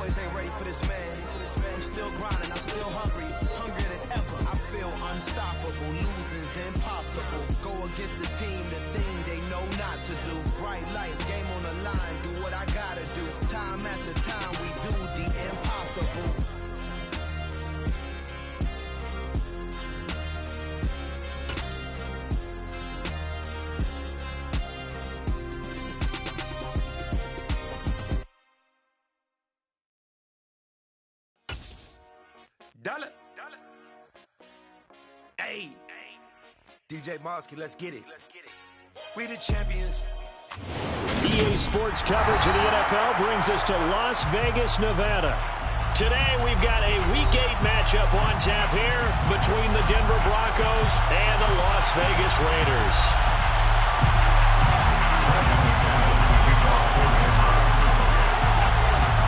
boys ain't ready for this man. I'm still grinding, I'm still hungry, hungrier than ever. I feel unstoppable, losing's impossible. Go against the team, the thing they know not to do. Bright lights, game on the line, do what I gotta do. Time after time, we do the impossible. Dollar. Hey. DJ Mosky, let's get it. We the champions. EA Sports coverage of the NFL brings us to Las Vegas, Nevada. Today we've got a Week 8 matchup on tap here between the Denver Broncos and the Las Vegas Raiders.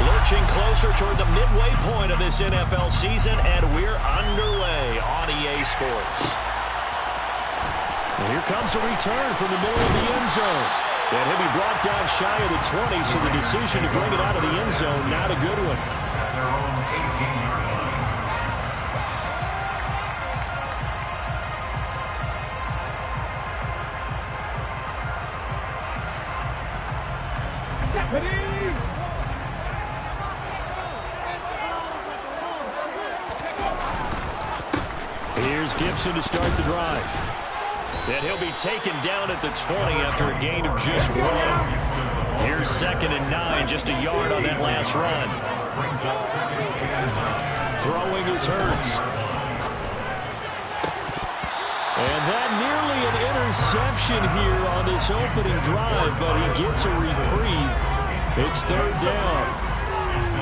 Lurching closer toward the midway point of this NFL season, and we're underway on EA Sports. And here comes a return from the middle of the end zone. And he'll be brought down shy of the 20, so the decision to bring it out of the end zone, not a good one. Here's Gibson to start the drive. And he'll be taken down at the 20 after a gain of just 1. Here's 2nd and 9, just a yard on that last run. Throwing is Hurts. And that nearly an interception here on this opening drive, but he gets a reprieve. It's 3rd down.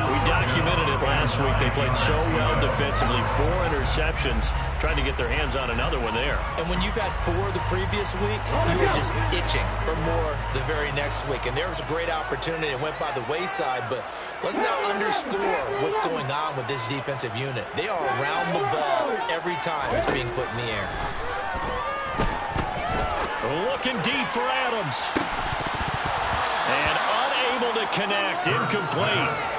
We documented it last week. They played so well defensively. 4 interceptions. Trying to get their hands on another one there. And when you've had 4 the previous week, you were just itching for more the very next week. And there was a great opportunity. It went by the wayside. But let's now underscore what's going on with this defensive unit. They are around the ball every time it's being put in the air. Looking deep for Adams. And unable to connect. Incomplete.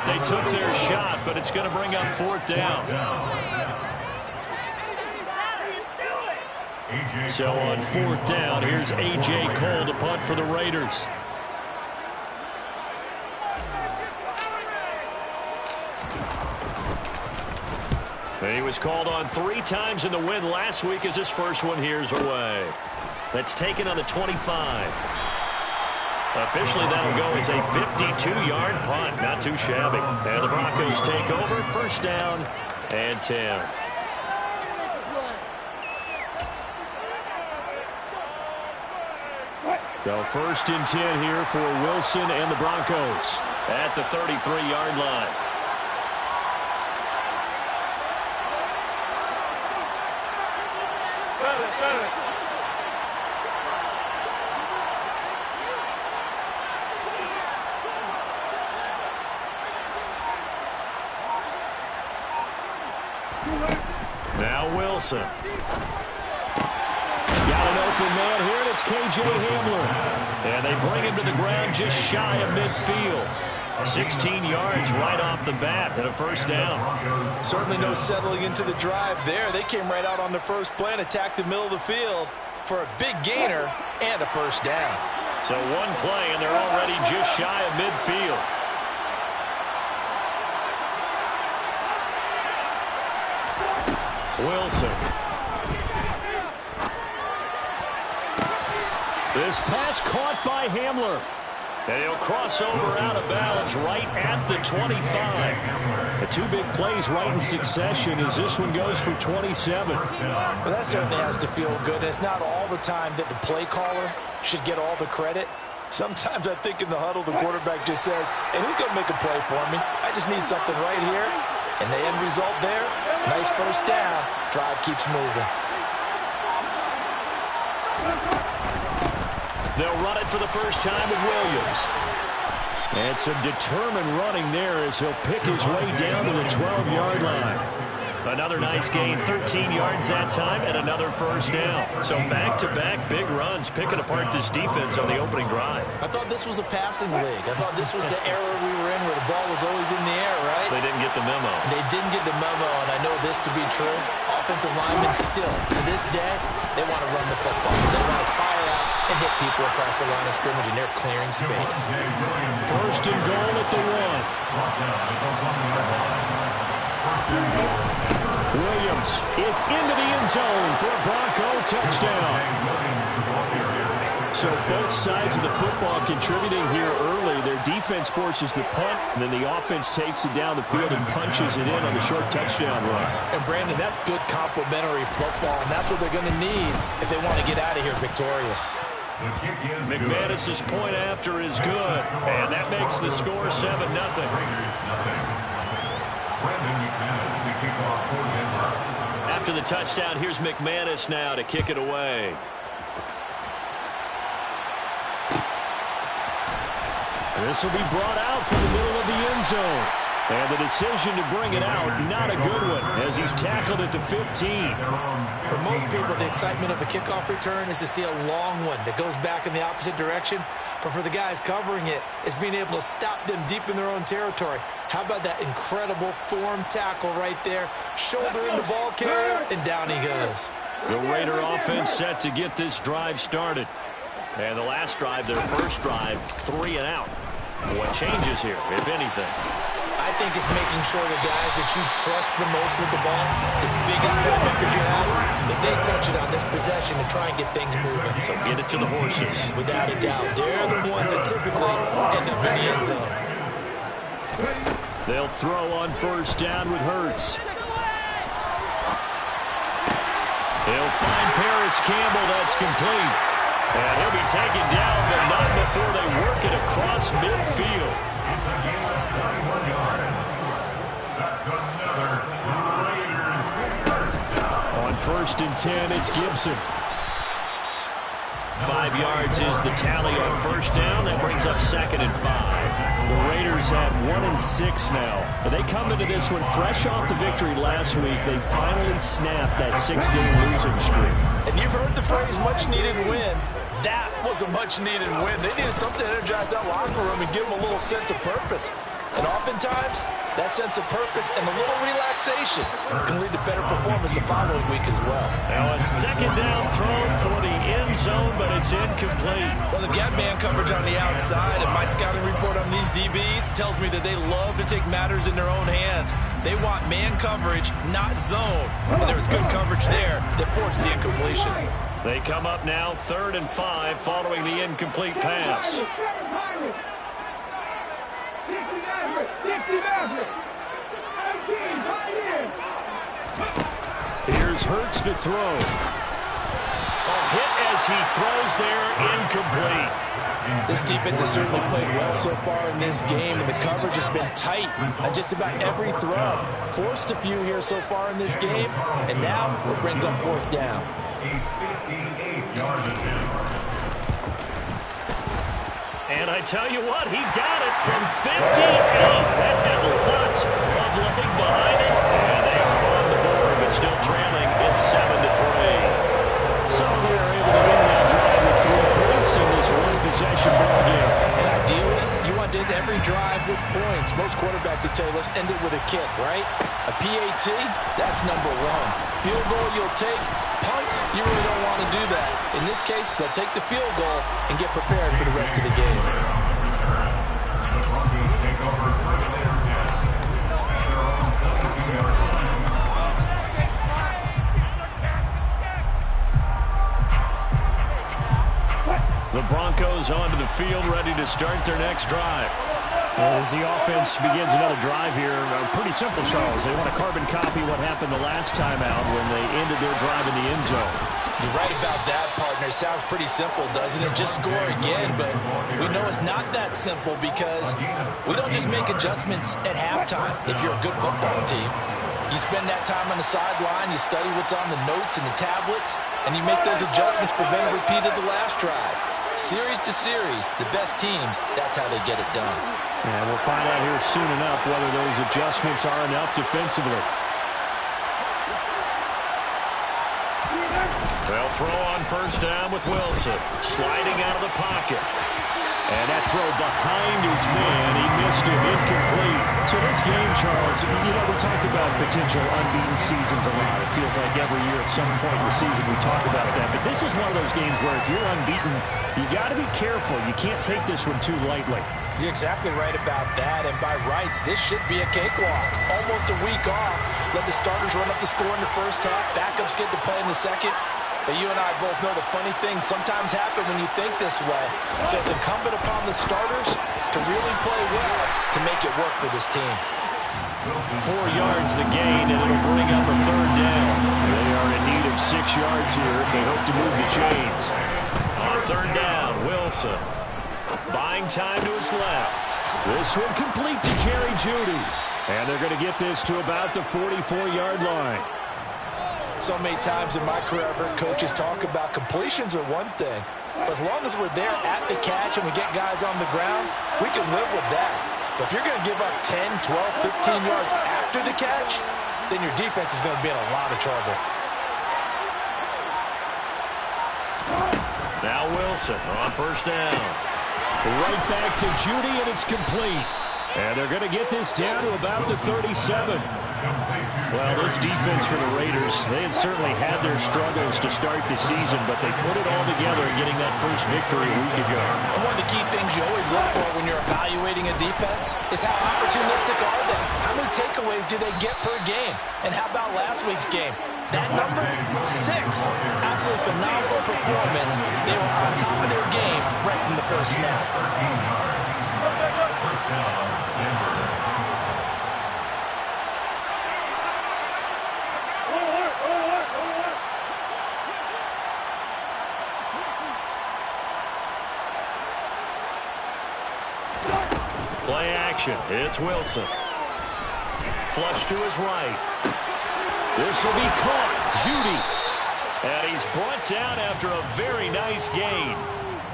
They took their shot, but it's going to bring up 4th down. So on 4th down, here's A.J. Cole to punt for the Raiders. He was called on 3 times in the win last week as his first one here's away. That's taken on the 25. Officially, that'll go as a 52-yard punt. Not too shabby. And the Broncos take over. 1st down and 10. So 1st and 10 here for Wilson and the Broncos at the 33-yard line. Now Wilson. Got an open man here, and it's K.J. Hamler. And they bring him to the ground just shy of midfield. 16 yards right off the bat and a 1st down. Certainly no settling into the drive there. They came right out on the first play and attacked the middle of the field for a big gainer and a 1st down. So 1 play, and they're already just shy of midfield. Wilson. This pass caught by Hamler. And he'll cross over out of bounds right at the 25. The 2 big plays right in succession as this one goes for 27. Well, that certainly has to feel good. It's not all the time that the play caller should get all the credit. Sometimes I think in the huddle, the quarterback just says, hey, who's going to make a play for me? I just need something right here. And the end result there, nice 1st down. Drive keeps moving. They'll run it for the first time with Williams. And some determined running there as he'll pick his way down to the 12-yard line. Another nice gain, 13 yards that time, and another first down. So back-to-back big runs, picking apart this defense on the opening drive. I thought this was a passing league. I thought this was the era we were in where the ball was always in the air, right? They didn't get the memo. They didn't get the memo, and I know this to be true. Offensive linemen still, to this day, they want to run the football. They want to fire out and hit people across the line of scrimmage, and they're clearing space. First and goal at the 1. Williams is into the end zone for a Bronco touchdown. So both sides of the football contributing here early. Their defense forces the punt, and then the offense takes it down the field and punches it in on the short touchdown run. And, Brandon, that's good complementary football, and that's what they're going to need if they want to get out of here victorious. McManus's point after is good, and that makes the score 7-0. After the touchdown, here's McManus now to kick it away. This will be brought out from the middle of the end zone. And the decision to bring it out, not a good one, as he's tackled at the 15. For most people, the excitement of a kickoff return is to see a long one that goes back in the opposite direction. But for the guys covering it, it's being able to stop them deep in their own territory. How about that incredible form tackle right there? Shoulder in the ball carrier, and down he goes. The Raider offense set to get this drive started. And the last drive, their first drive, 3 and out. What changes here, if anything? I think it's making sure the guys that you trust the most with the ball, the biggest playmakers you have, that they touch it on this possession and try and get things moving. So get it to the horses. Without a doubt. They're the ones that typically end up in the end zone. They'll throw on first down with Hurts. He'll find Paris Campbell. That's complete. And he'll be taken down, but not before they work it across midfield. On first and 10, it's Gibson. 5 yards is the tally on first down. That brings up 2nd and 5. The Raiders have 1-6 now. But they come into this one fresh off the victory last week. They finally snapped that 6-game losing streak. And you've heard the phrase much-needed win. That was a much-needed win. They needed something to energize that locker room and give them a little sense of purpose. And oftentimes, that sense of purpose and a little relaxation can lead to better performance the following week as well. Now a second down throw for the end zone, but it's incomplete. Well, they've got man coverage on the outside, and my scouting report on these DBs tells me that they love to take matters in their own hands. They want man coverage, not zone. And there was good coverage there that forced the incompletion. They come up now 3rd and 5 following the incomplete pass. Here's Hurts to throw. Hit as he throws there, incomplete. This defense has certainly played well so far in this game, and the coverage has been tight on just about every throw. Forced a few here so far in this game, and now it brings up 4th down. And I tell you what, he got it from 58. That had lots of leg behind it. And they are on the board, but still trailing. It's 7-3. So they are able to win that drive with 3 points in this one-possession ball game. And ideally, you want to end every drive with points. Most quarterbacks would tell you, let's end it with a kick, right? A PAT, that's number 1. Field goal you'll take. Punts, you really don't want to do that. In this case, they'll take the field goal and get prepared for the rest of the game. The Broncos take over first and 10. The Broncos onto the field, ready to start their next drive. As the offense begins another drive here, pretty simple, Charles. They want to carbon copy what happened the last time out when they ended their drive in the end zone. You're right about that, partner. Sounds pretty simple, doesn't it? Just score again, but we know it's not that simple because we don't just make adjustments at halftime if you're a good football team. You spend that time on the sideline, you study what's on the notes and the tablets, and you make those adjustments, prevent a repeat of the last drive. Series to series, the best teams, that's how they get it done. And we'll find out here soon enough whether those adjustments are enough defensively. They'll throw on first down with Wilson. Sliding out of the pocket. And that throw behind his man, he missed it, incomplete. So this game, Charles, you know, we talk about potential unbeaten seasons a lot. It feels like every year at some point in the season we talk about that. But this is one of those games where if you're unbeaten, you got to be careful. You can't take this one too lightly. You're exactly right about that. And by rights, this should be a cakewalk. Almost a week off. Let the starters run up the score in the first half. Backups get to play in the second. But you and I both know the funny things sometimes happen when you think this way. So it's incumbent upon the starters to really play well to make it work for this team. 4 yards the gain, and it'll bring up a third down. They are in need of 6 yards here if they hope to move the chains. On third down, Wilson. Buying time to his left. This one complete to Jerry Jeudy. And they're going to get this to about the 44-yard line. So many times in my career, I've heard coaches talk about completions are one thing. But as long as we're there at the catch and we get guys on the ground, we can live with that. But if you're going to give up 10, 12, 15 yards after the catch, then your defense is going to be in a lot of trouble. Now Wilson on first down. Right back to Jeudy, and it's complete. And they're going to get this down to about the 37. Well, this defense for the Raiders, they had certainly had their struggles to start the season, but they put it all together in getting that first victory a week ago. And one of the key things you always look for when you're evaluating a defense is how opportunistic are they? How many takeaways do they get per game? And how about last week's game? That number, 6. Absolutely phenomenal performance. They were on top of their game right from the first snap. First down, Denver. Play action. It's Wilson. Flush to his right. This will be caught. Jeudy. And he's brought down after a very nice gain.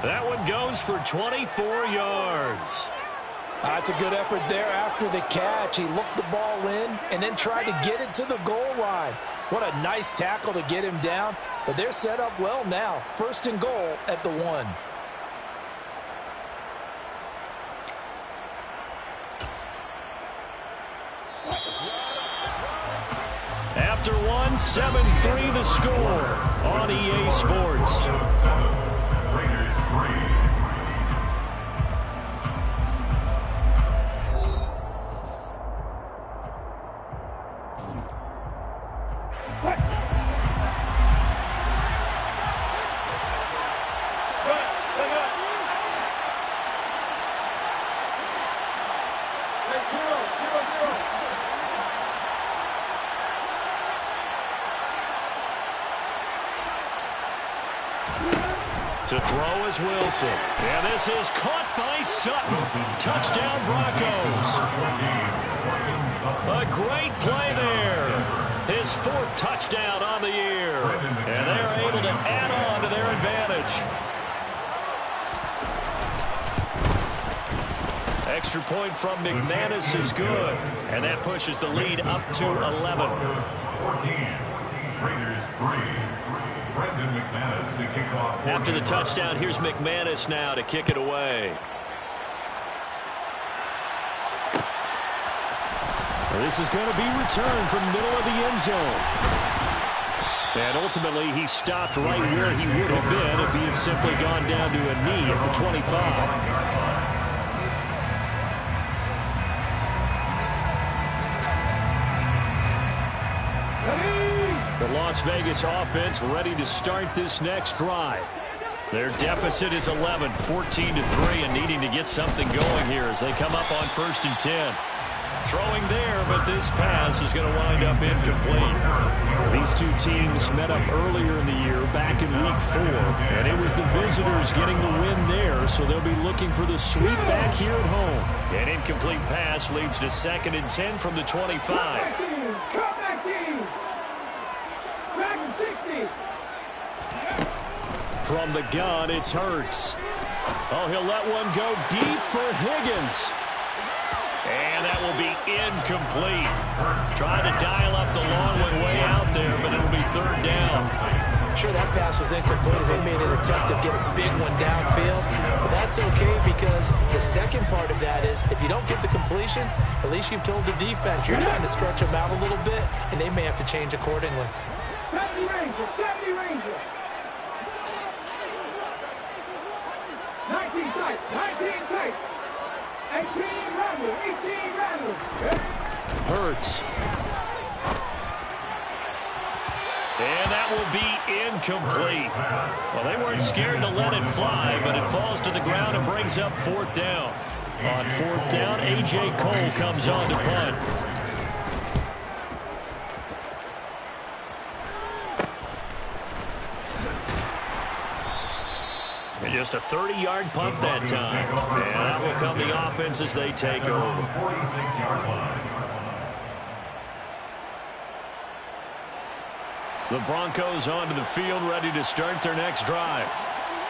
That one goes for 24 yards. That's a good effort there after the catch. He looked the ball in and then tried to get it to the goal line. What a nice tackle to get him down. But they're set up well now. First and goal at the 1. After 1, 7-3 the score on EA Sports. Raiders 3. To throw is Wilson. And this is caught by Sutton. Touchdown Broncos. A great play there. His 4th touchdown on the year. And they're able to add on to their advantage. Extra point from McManus is good. And that pushes the lead up to 11. 14. Raiders 3. Brendan McManus to kick off. After the touchdown, here's McManus now to kick it away. This is going to be returned from middle of the end zone. And ultimately, he stopped right where he would have been if he had simply gone down to a knee at the 25. The Las Vegas offense ready to start this next drive. Their deficit is 11, 14-3, and needing to get something going here as they come up on 1st and 10. Throwing there, but this pass is going to wind up incomplete. These two teams met up earlier in the year, back in Week 4, and it was the visitors getting the win there, so they'll be looking for the sweep back here at home. An incomplete pass leads to 2nd and 10 from the 25. From the gun, it's Hurts. Oh, he'll let one go deep for Higgins. And that will be incomplete. Trying to dial up the long one way out there, but it'll be third down. Sure, that pass was incomplete as they made an attempt to get a big one downfield. But that's okay because the second part of that is if you don't get the completion, at least you've told the defense you're trying to stretch them out a little bit, and they may have to change accordingly. 70 Rangers, 70 Rangers. 19 tight, 19 tight. 18 Randall, 18 Randall. Hurts. And that will be incomplete. Well, they weren't scared to let it fly, but it falls to the ground and brings up fourth down. On fourth down, A.J. Cole comes on to punt. And just a 30-yard punt that time. And that will come the offense as they take over. 46-yard line. The Broncos onto the field, ready to start their next drive.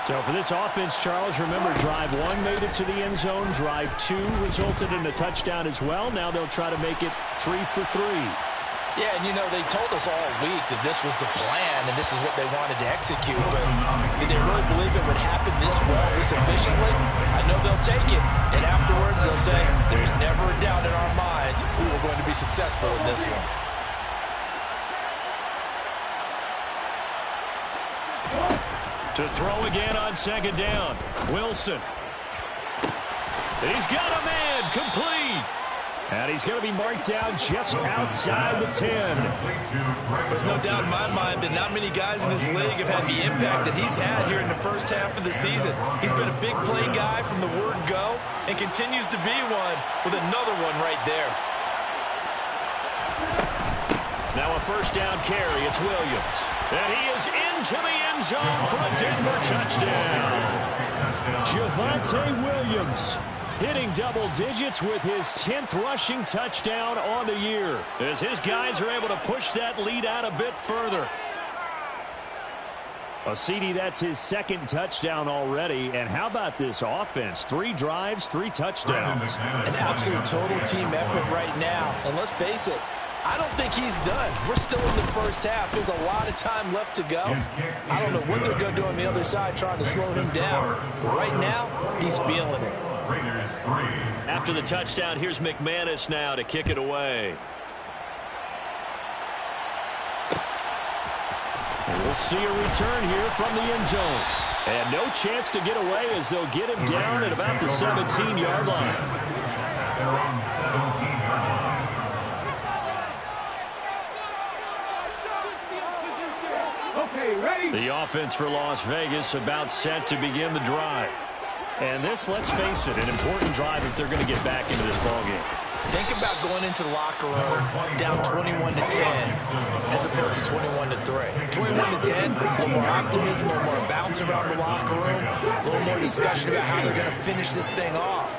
So for this offense, Charles, remember, drive 1 made it to the end zone. Drive 2 resulted in a touchdown as well. Now they'll try to make it 3 for 3. Yeah, and you know, they told us all week that this was the plan and this is what they wanted to execute. But did they really believe it would happen this well, this efficiently? I know they'll take it. And afterwards, they'll say, there's never a doubt in our minds we were going to be successful in this one. To throw again on second down. Wilson. He's got a man. Complete. And he's going to be marked down just outside the 10. There's no doubt in my mind that not many guys in this league have had the impact that he's had here in the first half of the season. He's been a big play guy from the word go and continues to be one with another one right there. Now a first down carry. It's Williams. And he is into the end zone for a Denver touchdown. Javonte Williams hitting double digits with his 10th rushing touchdown on the year, as his guys are able to push that lead out a bit further. CD, that's his second touchdown already. And how about this offense? 3 drives, 3 touchdowns. An absolute total team effort right now. And let's face it, I don't think he's done. We're still in the first half. There's a lot of time left to go. I don't know what they're going to do on the other side trying to slow him down. But right now, he's feeling it. Raiders 3. After the touchdown, here's McManus now to kick it away. And we'll see a return here from the end zone. And no chance to get away as they'll get him down at about the 17-yard line. They're on 17-yard line. Okay, ready? The offense for Las Vegas about set to begin the drive. And this, let's face it, an important drive if they're going to get back into this ballgame. Think about going into the locker room down 21-10 as opposed to 21-3. 21-10, a little more optimism, a little more bounce around the locker room, a little more discussion about how they're going to finish this thing off.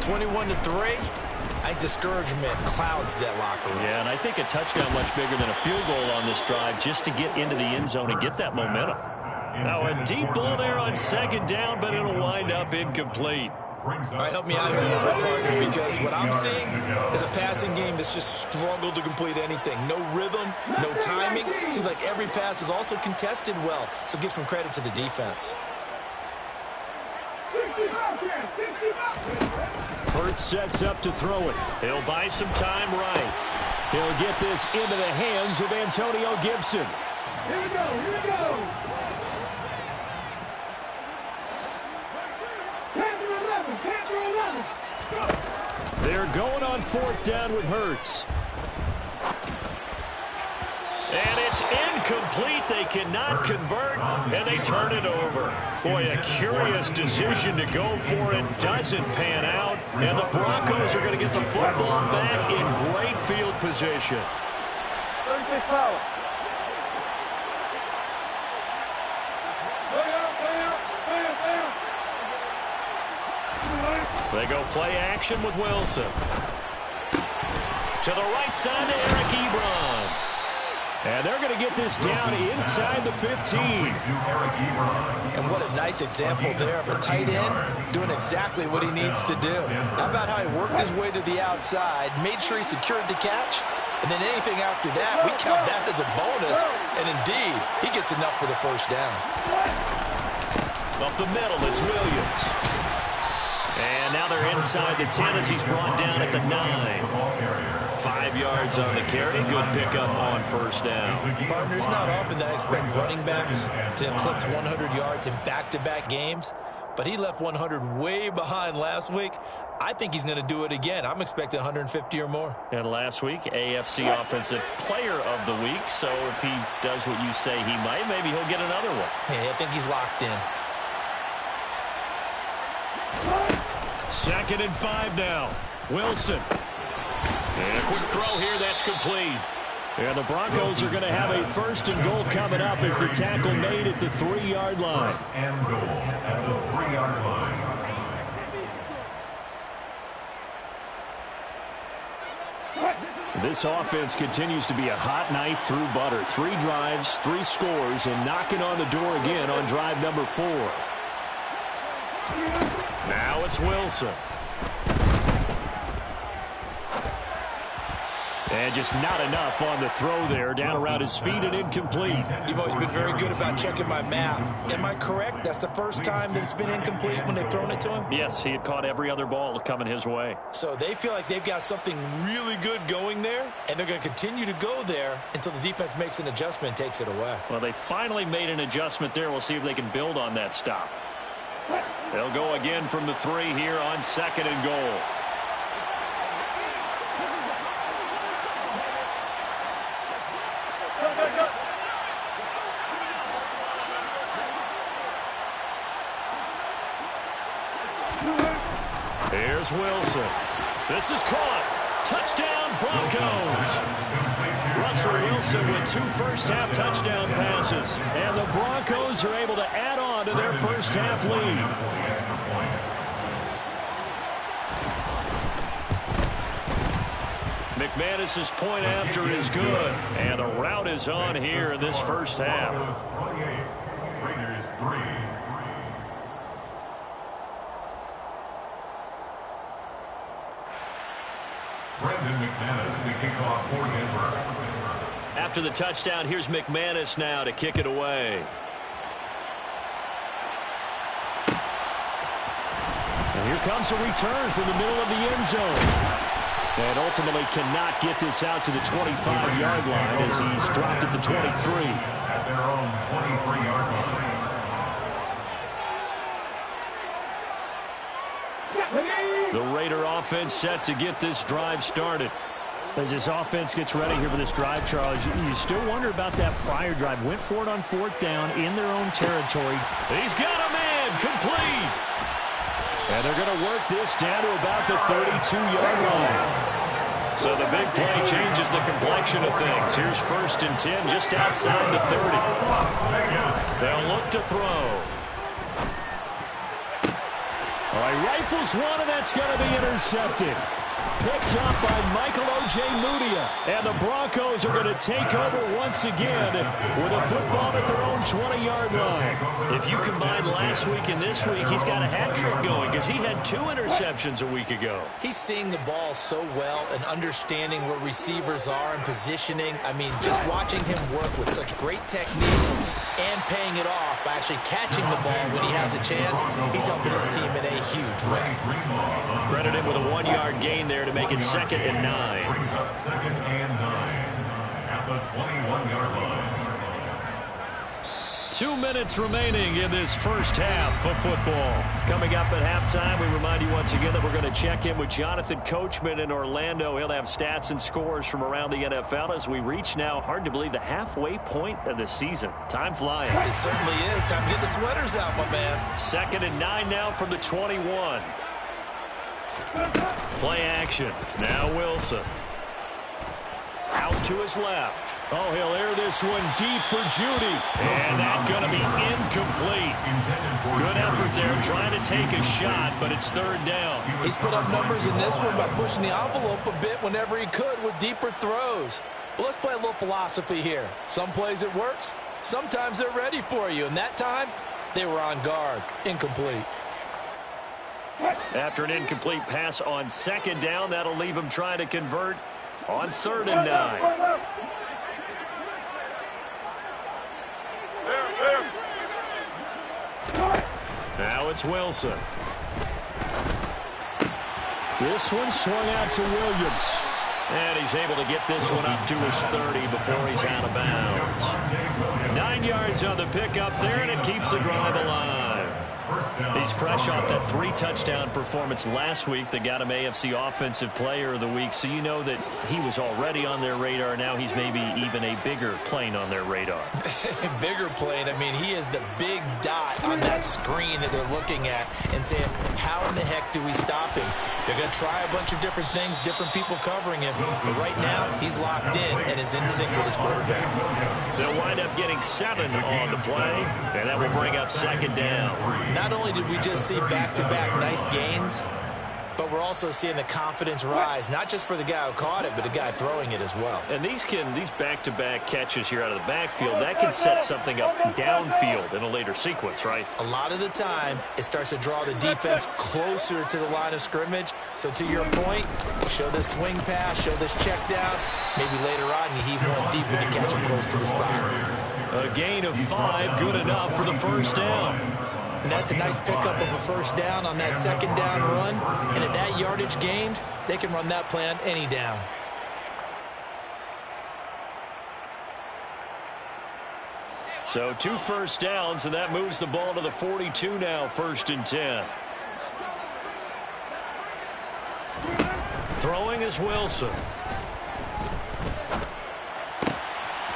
21-3, I think discouragement clouds that locker room. Yeah, and I think a touchdown much bigger than a field goal on this drive just to get into the end zone and get that momentum. Now a deep ball there on second down, but it'll wind up incomplete. All right, help me out here a little bit, partner, because what I'm seeing is a passing game that's just struggled to complete anything. No rhythm, no timing. Seems like every pass is also contested well, so give some credit to the defense. Hurts sets up to throw it. He'll buy some time right. He'll get this into the hands of Antonio Gibson. Here we go, here we go. They're going on fourth down with Hurts. And it's incomplete. They cannot convert, and they turn it over. Boy, a curious decision to go for it. Doesn't pan out, and the Broncos are going to get the football back in great field position. 36 power. They go play action with Wilson. To the right side to Eric Ebron. And they're going to get this down inside the 15. And what a nice example there of a tight end doing exactly what he needs to do. How about how he worked his way to the outside, made sure he secured the catch, and then anything after that, we count that as a bonus. And indeed, he gets enough for the first down. Up the middle, it's Williams. And now they're inside the 10 as he's brought down at the 9. 5 yards on the carry. Good pickup on first down. Partner, it's not often that I expect running backs to eclipse 100 yards in back-to-back games, but he left 100 way behind last week. I think he's going to do it again. I'm expecting 150 or more. And last week, AFC Offensive Player of the Week. So if he does what you say he might, maybe he'll get another one. Hey, I think he's locked in. 2nd and 5 now. Wilson. And a quick throw here, that's complete. And the Broncos are going to have a 1st and goal coming up as the tackle made at the 3-yard line. 1st and goal at the 3-yard line. This offense continues to be a hot knife through butter. 3 drives, 3 scores, and knocking on the door again on drive number 4. Now it's Wilson. And just not enough on the throw there. Down around his feet and incomplete. You've always been very good about checking my math. Am I correct? That's the first time that it's been incomplete when they've thrown it to him? Yes, he had caught every other ball coming his way. So they feel like they've got something really good going there, and they're going to continue to go there until the defense makes an adjustment and takes it away. Well, they finally made an adjustment there. We'll see if they can build on that stop. They'll go again from the 3 here on 2nd and goal. Here's Wilson. This is caught. Touchdown, Broncos. Russell Wilson with 2 first-half touchdown passes. And the Broncos are able to add on to their first-half lead. McManus's point after is good. And the route is on here in this first half. Raiders 3. Brendan McManus to kick off for Denver. After the touchdown, here's McManus now to kick it away. And here comes a return from the middle of the end zone. And ultimately cannot get this out to the 25-yard line as he's dropped at the 23. At their own 23-yard line. The Raider offense set to get this drive started. As this offense gets ready here for this drive, Charles, you still wonder about that prior drive. Went for it on 4th down in their own territory. He's got a man complete. And they're going to work this down to about the 32-yard line. So the big play changes the complexion of things. Here's 1st and 10 just outside the 30. They'll look to throw. All right, rifles one, and that's going to be intercepted. Picked up by Michael O.J. Mudia. And the Broncos are going to take over once again with a football at their own 20-yard line. If you combine last week and this week, he's got a hat trick going because he had 2 interceptions a week ago. He's seeing the ball so well and understanding where receivers are and positioning. I mean, just watching him work with such great technique and paying it off by actually catching the ball when he has a chance, he's helping his team in a huge way. Credit him with a 1-yard gain there to make it 2nd and 9. Brings up 2nd and 9 at the 21-yard line. 2 minutes remaining in this first half of football. Coming up at halftime, we remind you once again that we're going to check in with Jonathan Coachman in Orlando. He'll have stats and scores from around the NFL as we reach now, hard to believe, the halfway point of the season. Time flying. It certainly is. Time to get the sweaters out, my man. 2nd and 9 now from the 21. Play action. Now Wilson. Out to his left. Oh, he'll air this one deep for Judy. And that's going to be incomplete. Good effort there trying to take a shot, but it's 3rd down. He's put up numbers in this one by pushing the envelope a bit whenever he could with deeper throws. But let's play a little philosophy here. Some plays it works. Sometimes they're ready for you. And that time, they were on guard. Incomplete. After an incomplete pass on second down, that'll leave him trying to convert on 3rd and 9. Now it's Wilson. This one swung out to Williams. And he's able to get this one up to his 30 before he's out of bounds. 9 yards on the pickup there, and it keeps the drive alive. He's fresh off that 3-touchdown performance last week that got him AFC Offensive Player of the Week, so you know that he was already on their radar. Now he's maybe even a bigger plane on their radar. Bigger plane. I mean, he is the big dot on that screen that they're looking at and saying, how in the heck do we stop him? They're going to try a bunch of different things, different people covering him, but right now he's locked in and is in sync with his quarterback. They'll wind up getting 7 on the play, and that will bring up 2nd down. Not only did we just see back-to-back nice gains, but we're also seeing the confidence rise, not just for the guy who caught it, but the guy throwing it as well. And these back-to-back catches here out of the backfield, that can set something up downfield in a later sequence, right? A lot of the time, it starts to draw the defense closer to the line of scrimmage. So to your point, show this swing pass, show this check down. Maybe later on, you heave one deep and you catch him close to the spot. A gain of 5, good enough for the 1st down. And that's a nice pickup of a 1st down on that 2nd down run. And at that yardage gained, they can run that play on any down. So 2 1st downs, and that moves the ball to the 42 now, 1st and 10. Throwing is Wilson.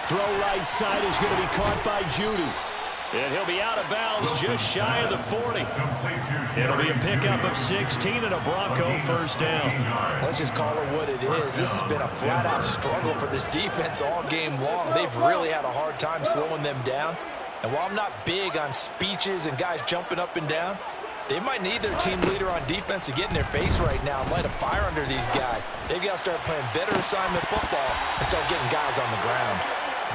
Throw right side is going to be caught by Judy. And he'll be out of bounds just shy of the 40. It'll be a pickup of 16 and a Bronco 1st down. Let's just call it what it is. This has been a flat-out struggle for this defense all game long. They've really had a hard time slowing them down. And while I'm not big on speeches and guys jumping up and down, they might need their team leader on defense to get in their face right now and light a fire under these guys. They've got to start playing better assignment football and start getting guys on the ground.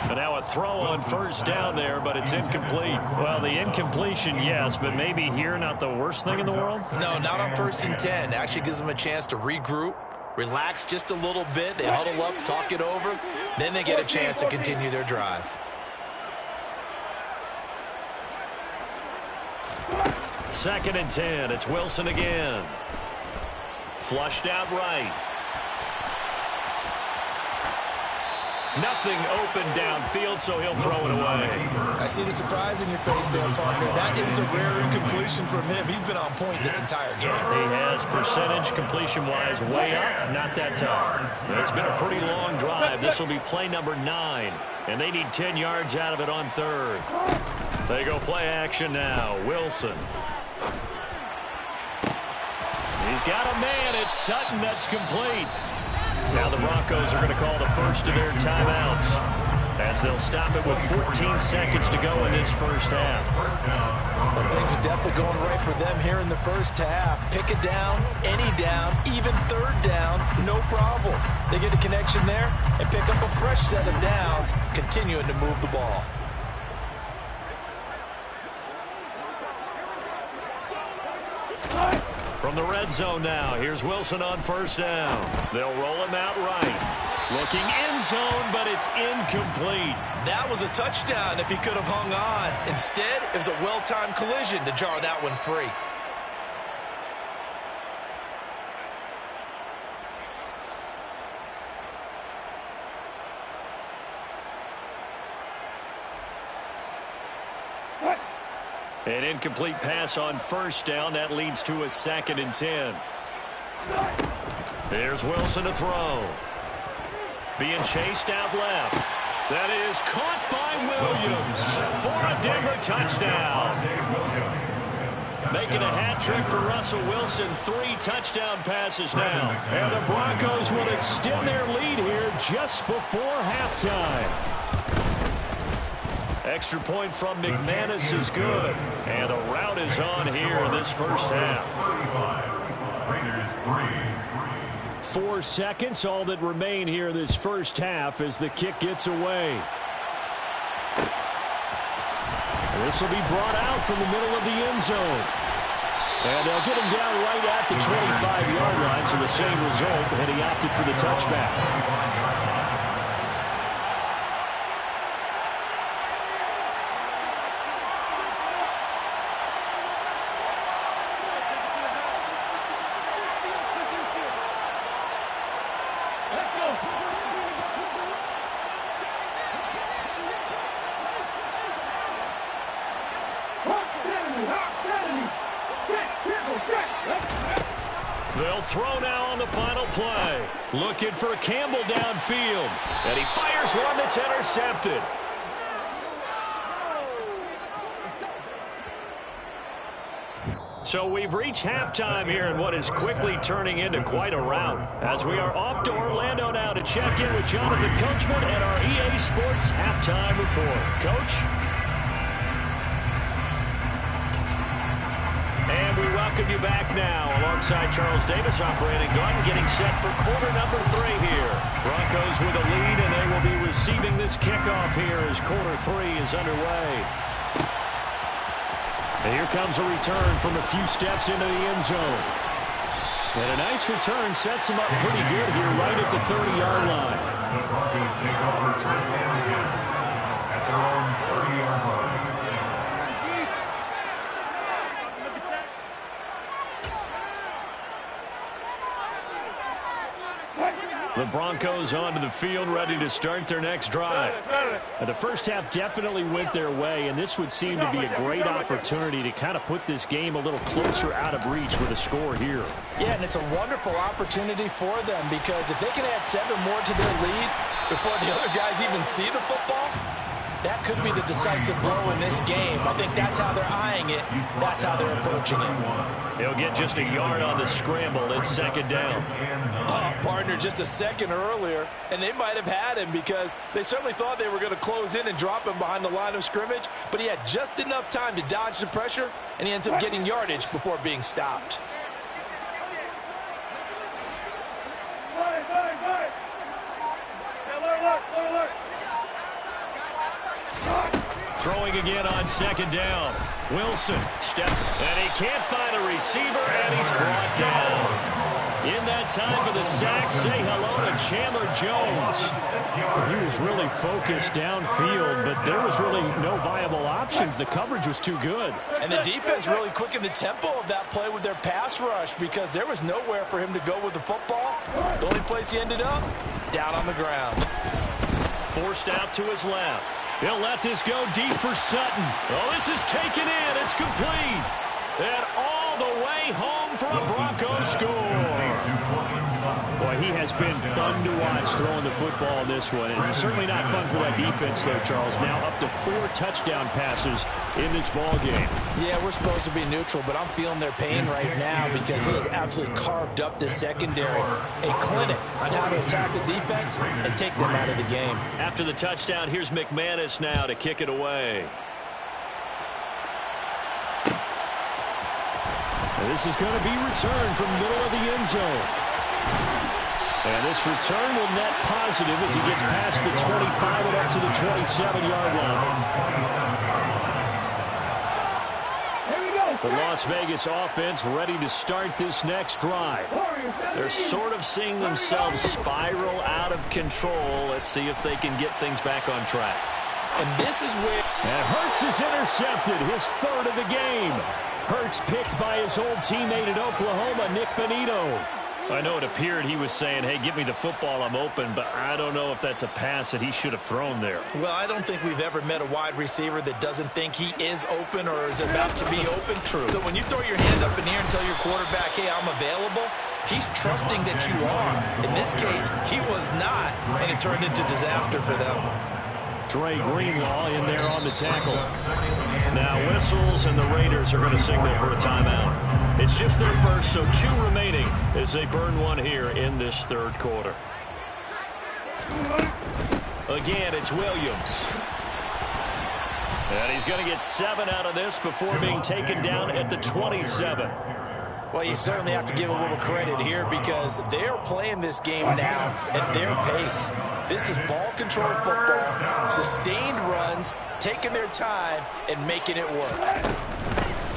And now a throw on 1st down there, but it's incomplete. Well, the incompletion, yes, but maybe here not the worst thing in the world? No, not on 1st and 10. Actually gives them a chance to regroup, relax just a little bit. They huddle up, talk it over. Then they get a chance to continue their drive. 2nd and 10. It's Wilson again. Flushed out right. Nothing open downfield, so he'll throw it away. I see the surprise in your face there, partner. That is a rare incompletion from him. He's been on point this entire game. He has percentage completion-wise way up. Not that time. It's been a pretty long drive. This will be play number 9, and they need 10 yards out of it on 3rd. They go play action now. Wilson. He's got a man. It's Sutton. That's complete. Now the Broncos are going to call the first of their timeouts as they'll stop it with 14 seconds to go in this 1st half. Well, things are definitely going right for them here in the 1st half. Pick a down, any down, even 3rd down, no problem. They get a connection there and pick up a fresh set of downs, continuing to move the ball. From the red zone now, here's Wilson on 1st down. They'll roll him out right. Looking end zone, but it's incomplete. That was a touchdown if he could have hung on. Instead, it was a well-timed collision to jar that one free. An incomplete pass on 1st down. That leads to a 2nd and 10. There's Wilson to throw. Being chased out left. That is caught by Williams for a Denver touchdown. Making a hat trick for Russell Wilson. 3 touchdown passes now. And the Broncos will extend their lead here just before halftime. Extra point from McManus is good. And a rout is on here in this 1st half. 4 seconds, all that remain here this first half as the kick gets away. This will be brought out from the middle of the end zone. And they'll get him down right at the 25-yard line, so the same result, and he opted for the touchback. They'll throw now on the final play. Looking for Campbell downfield. And he fires one that's intercepted. So we've reached halftime here in what is quickly turning into quite a rout. As we are off to Orlando now to check in with Jonathan Coachman and our EA Sports Halftime Report. Coach? And we welcome you back now alongside Charles Davis operating gun, getting set for quarter number 3 here. Broncos with a lead, and they will be receiving this kickoff here as quarter 3 is underway. And here comes a return from a few steps into the end zone. And a nice return sets him up pretty good here right at the 30-yard line. The Broncos take over first and 10 at their own 30-yard line. The Broncos onto the field, ready to start their next drive. The first half definitely went their way, and this would seem to be a great opportunity to kind of put this game a little closer out of reach with a score here. Yeah, and it's a wonderful opportunity for them because if they can add 7 more to their lead before the other guys even see the football, that could be the decisive blow in this game. I think that's how they're eyeing it. That's how they're approaching it. He'll get just a yard on the scramble. It's second down. Partner, just a second earlier, and they might have had him because they certainly thought they were going to close in and drop him behind the line of scrimmage, but he had just enough time to dodge the pressure, and he ends up getting yardage before being stopped. Throwing again on second down. Wilson step, and he can't find a receiver, and he's brought down. In that time for the sack, say hello to Chandler Jones. He was really focused downfield, but there was really no viable options. The coverage was too good. And the defense really quickened the tempo of that play with their pass rush because there was nowhere for him to go with the football. The only place he ended up, down on the ground. Forced out to his left. He'll let this go deep for Sutton. Oh, this is taken in. It's complete. And all the way home for a Broncos score. Boy, he has been fun to watch throwing the football in this one. It's certainly not fun for that defense, though, Charles. Now up to 4 touchdown passes in this ball game. Yeah, we're supposed to be neutral, but I'm feeling their pain right now because he has absolutely carved up this secondary. A clinic on how to attack the defense and take them out of the game. After the touchdown, here's McManus now to kick it away. This is going to be returned from the middle of the end zone. And this return will net positive as he gets past the 25 and up to the 27-yard line. The Las Vegas offense ready to start this next drive. They're sort of seeing themselves spiral out of control. Let's see if they can get things back on track. And this is where... And Hurts is intercepted, his 3rd of the game. Hurts picked by his old teammate at Oklahoma, Nick Benito. I know it appeared he was saying, hey, give me the football, I'm open, but I don't know if that's a pass that he should have thrown there. Well, I don't think we've ever met a wide receiver that doesn't think he is open or is about to be open. True. So when you throw your hand up in the air and tell your quarterback, hey, I'm available, he's trusting that you are. In this case, he was not, and it turned into disaster for them. Dre Greenlaw in there on the tackle. Now whistles, and the Raiders are going to signal for a timeout. It's just their first, so 2 remaining as they burn one here in this 3rd quarter. Again, it's Williams. And he's going to get 7 out of this before being taken down at the 27. Well, you certainly have to give a little credit here because they're playing this game now at their pace. This is ball-controlled football, sustained runs, taking their time, and making it work.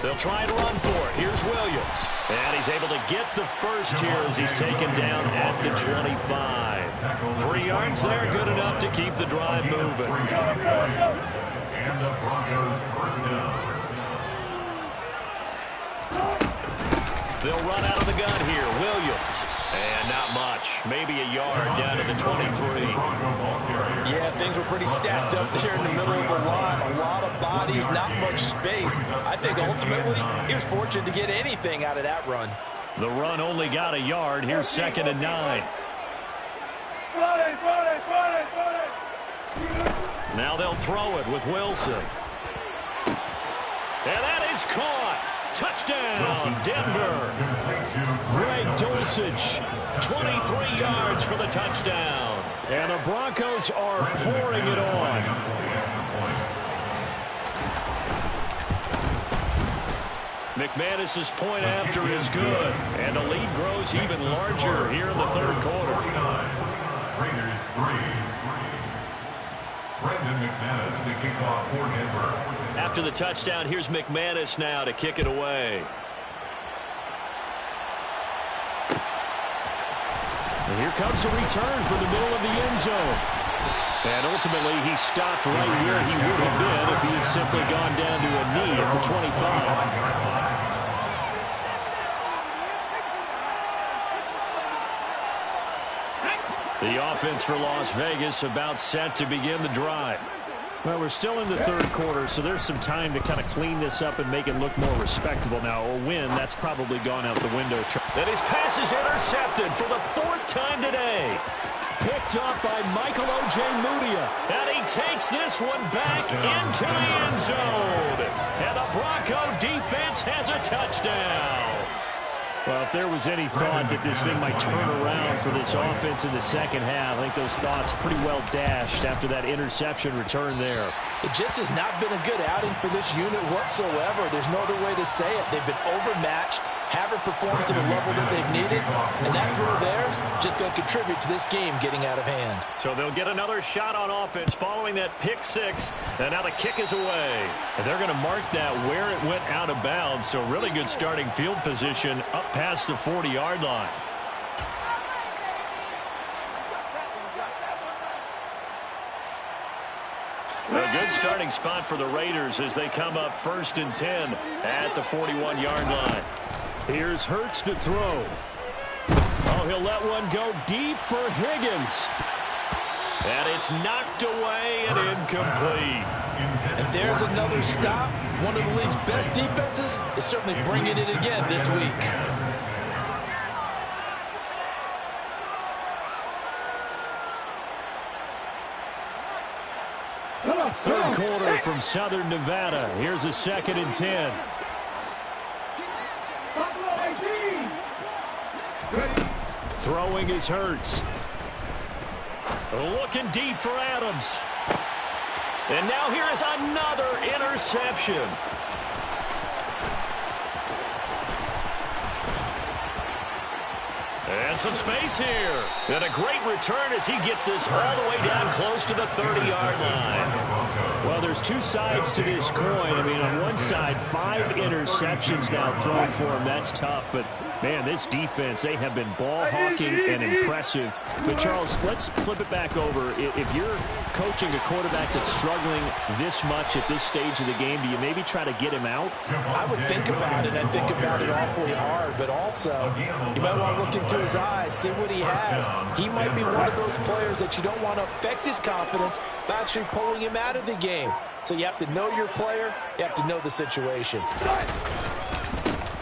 They'll try and run for it. Here's Williams. And he's able to get the first here as he's taken down at the 25. 3 yards there, good enough to keep the drive moving. And the Broncos first down. They'll run out of the gun here. Williams. And not much. Maybe a yard down to the 23. Yeah, things were pretty stacked up there in the middle of the line. A lot of bodies, not much space. I think ultimately he was fortunate to get anything out of that run. The run only got a yard. Here's 2nd and 9. Now they'll throw it with Wilson. And that is caught. Touchdown, Denver. Greg Dulcich, 23 yards for the touchdown. And the Broncos are pouring it on. McManus's point after is good. And the lead grows even larger here in the 3rd quarter. Raiders 3. Brendan McManus to kick off for Denver. After the touchdown, here's McManus now to kick it away. And here comes a return from the middle of the end zone. And ultimately, he stopped right where he would have been if he had simply gone down to a knee at the 25. The offense for Las Vegas about set to begin the drive. Well, we're still in the 3rd quarter, so there's some time to kind of clean this up and make it look more respectable. Now, a win, that's probably gone out the window. And his pass is intercepted for the 4th time today. Picked up by Michael Ojemudia. And he takes this one back into the end zone. And the Bronco defense has a touchdown. Well, if there was any thought that this thing might turn around for this offense in the 2nd half, I think those thoughts pretty well dashed after that interception return there. It just has not been a good outing for this unit whatsoever. There's no other way to say it. They've been overmatched, haven't performed to the level that they've needed, and that throw there is just going to contribute to this game getting out of hand. So they'll get another shot on offense following that pick 6, and now the kick is away. And they're going to mark that where it went out of bounds, so really good starting field position up past the 40-yard line. A good starting spot for the Raiders as they come up 1st and 10 at the 41-yard line. Here's Hurts to throw. Oh, he'll let one go deep for Higgins. And it's knocked away and incomplete. And there's another stop. One of the league's best defenses is certainly bringing it again this week. Third quarter from Southern Nevada. Here's a 2nd and 10. Throwing is Hurts. Looking deep for Adams. And now here is another interception. And some space here. And a great return as he gets this all the way down close to the 30-yard line. Well, there's 2 sides to this coin. I mean, on one side, 5 interceptions now thrown for him. That's tough. But, man, this defense, they have been ball hawking and impressive. But, Charles, let's flip it back over. If you're coaching a quarterback that's struggling this much at this stage of the game, do you maybe try to get him out? I would think about it. I'd think about it awfully hard. But also, you might want to look into his eyes, see what he has. He might be one of those players that you don't want to affect his confidence by actually pulling him out of the game. So you have to know your player. You have to know the situation.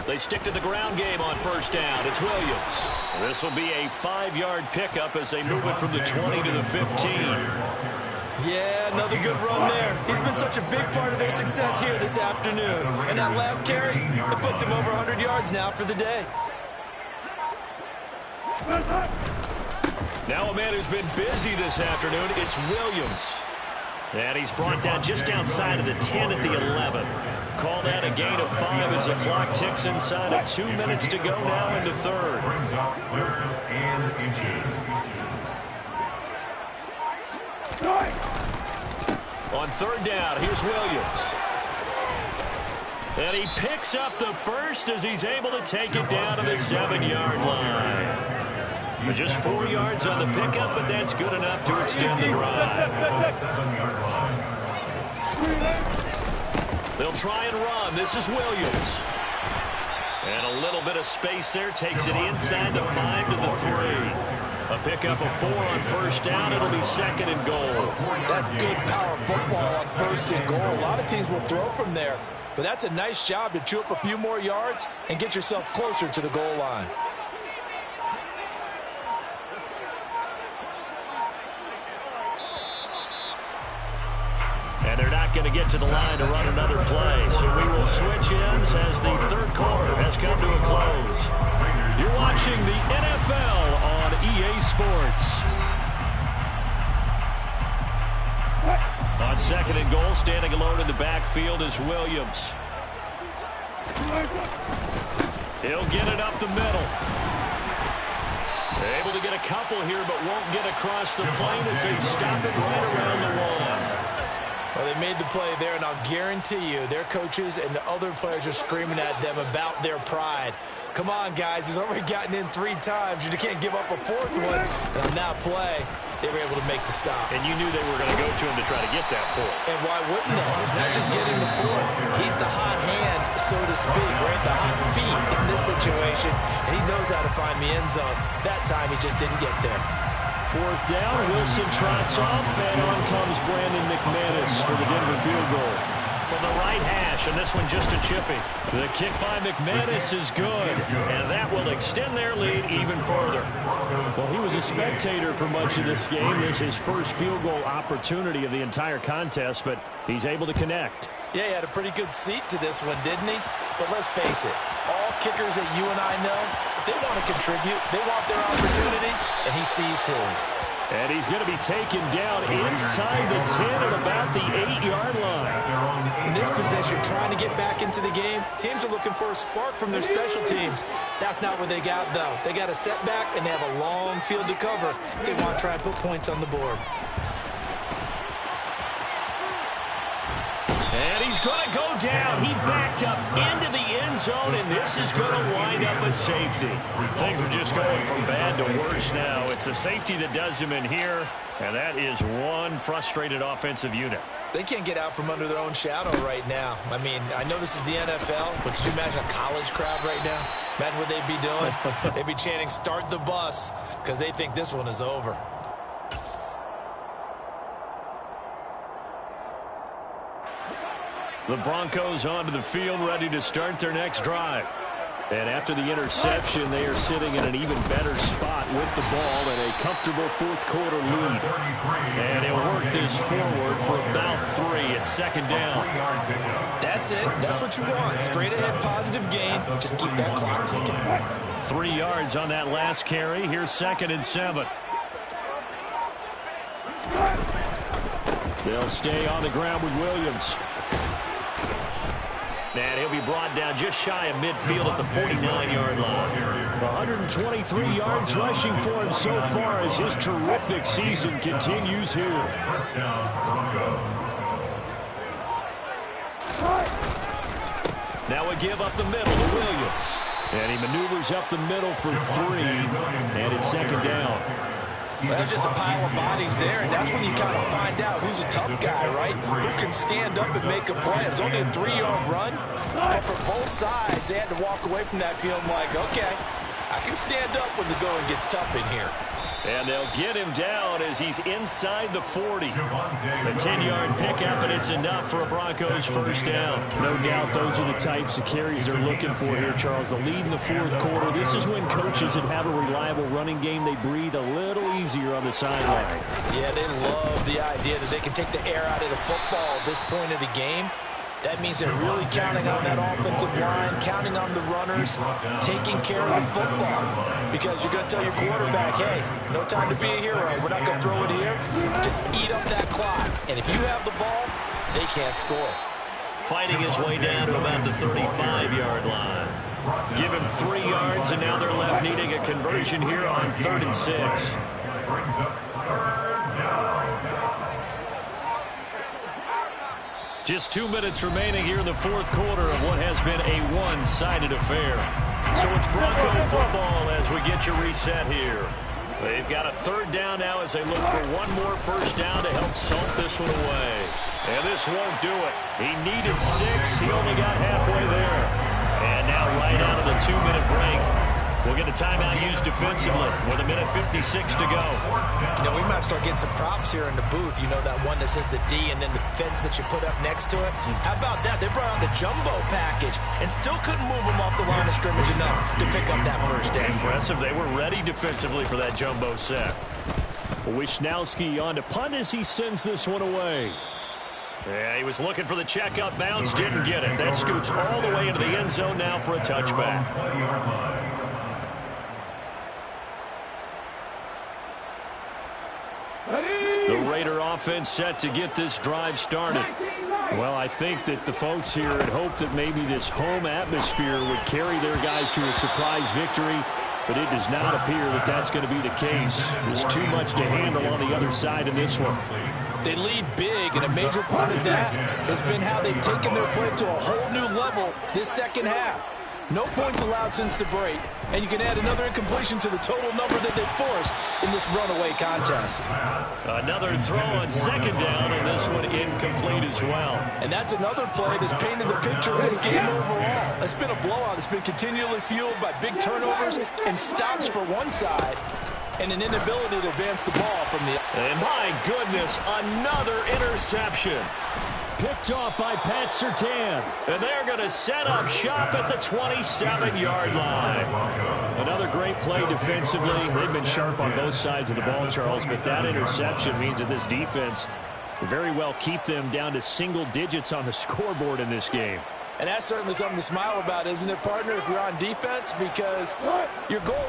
They stick to the ground game on 1st down. It's Williams. This will be a 5-yard pickup as they move it from the 20 to the 15. Yeah, another good run there. He's been such a big part of their success here this afternoon. And that last carry, it puts him over 100 yards now for the day. Now a man who's been busy this afternoon, it's Williams. And he's brought down just outside of the 10 at the 11. call that a gain of 5 as the clock ticks inside of 2 minutes to go now in the third. Brings up 3rd and inches. On 3rd down, here's Williams. And he picks up the first as he's able to take it down to the 7-yard line. Just 4 yards on the pickup, but that's good enough to extend the drive. 7-yard line. They'll try and run. This is Williams. And a little bit of space there. Takes it inside the 5 to the 3. A pickup of 4 on 1st down. It'll be 2nd and goal. That's good power football on 1st and goal. A lot of teams will throw from there. But that's a nice job to chew up a few more yards and get yourself closer to the goal line. And they're not going to get to the line to run another play. So we will switch ends as the 3rd quarter has come to a close. You're watching the NFL on EA Sports. On 2nd and goal, standing alone in the backfield is Williams. He'll get it up the middle. Able to get a couple here, but won't get across the plane as they stop it right around the 1. Well, they made the play there, and I'll guarantee you their coaches and the other players are screaming at them about their pride. Come on, guys. He's already gotten in 3 times. You can't give up a 4th one. And on that play, they were able to make the stop. And you knew they were going to go to him to try to get that 4th. And why wouldn't they? It's not just getting the 4th. He's the hot hand, so to speak, right? The hot feet in this situation. And he knows how to find the end zone. That time, he just didn't get there. 4th down, Wilson trots off, and on comes Brandon McManus for the Denver field goal. From the right hash, and this one just a chippy. The kick by McManus is good, and that will extend their lead even further. Well, he was a spectator for much of this game. This is his first field goal opportunity of the entire contest, but he's able to connect. Yeah, he had a pretty good seat to this one, didn't he? But let's face it, all kickers that you and I know, they want to contribute. They want their opportunity, and he seized his. And he's going to be taken down inside the 10 at about the 8-yard line. In this position, trying to get back into the game, teams are looking for a spark from their special teams. That's not what they got, though. They got a setback, and they have a long field to cover if they want to try and put points on the board. And he's going to go down. He backed up into the end zone, and this is going to wind up a safety. Things are just going from bad to worse now. It's a safety that does him in here, and that is one frustrated offensive unit. They can't get out from under their own shadow right now. I mean, I know this is the NFL, but could you imagine a college crowd right now? Imagine what they'd be doing. They'd be chanting, "Start the bus," because they think this one is over. The Broncos onto the field, ready to start their next drive. And after the interception, they are sitting in an even better spot with the ball and a comfortable 4th quarter lead. And he'll work this forward for about 3 at 2nd down. That's it. That's what you want. Straight ahead positive gain. Just keep that clock ticking. 3 yards on that last carry. Here's 2nd and 7. They'll stay on the ground with Williams. And he'll be brought down just shy of midfield at the 49-yard line. 123 yards rushing for him so far as his terrific season continues here. Now a give up the middle to Williams. And he maneuvers up the middle for 3, and it's 2nd down. Well, there's just a pile of bodies there, and that's when you kind of find out who's a tough guy, right? Who can stand up and make a play. It was only a 3-yard run, but for both sides, they had to walk away from that field like, okay, I can stand up when the going gets tough in here. And they'll get him down as he's inside the 40. A 10-yard pickup, and it's enough for a Broncos 1st down. No doubt those are the types of carries they're looking for here, Charles. The lead in the 4th quarter. This is when coaches that have a reliable running game, they breathe a little easier on the sideline. Yeah, they love the idea that they can take the air out of the football at this point of the game. That means they're really counting on that offensive line, counting on the runners, taking care of the football. Because you're going to tell your quarterback, hey, no time to be a hero. We're not going to throw it here. Just eat up that clock. And if you have the ball, they can't score. fighting his way down to about the 35-yard line. Give him 3 yards, and now they're left needing a conversion here on 3rd and 6. Brings up 3rd down. Just 2 minutes remaining here in the 4th quarter of what has been a one-sided affair. So it's Bronco football as we get your reset here. They've got a 3rd down now as they look for one more first down to help salt this one away. And this won't do it. He needed 6. He only got halfway there. And now right out of the 2-minute break, we'll get a timeout used defensively with 1:56 to go. You know, we might start getting some props here in the booth. You know, that one that says the D and then the fence that you put up next to it. How about that? They brought out the jumbo package and still couldn't move them off the line of scrimmage enough to pick up that first down. Impressive. They were ready defensively for that jumbo set. Wisnowski on to punt as he sends this one away. Yeah, he was looking for the checkup bounce, didn't get it. That scoots all the way into the end zone now for a touchback. The Raider offense set to get this drive started. Well, I think that the folks here had hoped that maybe this home atmosphere would carry their guys to a surprise victory, but it does not appear that that's going to be the case. There's too much to handle on the other side in this one. They lead big, and a major part of that has been how they've taken their play to a whole new level this second half. No points allowed since the break, and you can add another incompletion to the total number that they forced in this runaway contest. Another throw on 2nd down, and this one incomplete as well. And that's another play that's painted the picture of this game overall. It's been a blowout. It's been continually fueled by big turnovers and stops for one side, and an inability to advance the ball from the... And my goodness, another interception. Picked off by Pat Surtain. And they're going to set up shop at the 27-yard line. Another great play defensively. They've been sharp on both sides of the ball, Charles, but that interception means that this defense will very well keep them down to single digits on the scoreboard in this game. And that's certainly something to smile about, isn't it, partner, if you're on defense? Because your goal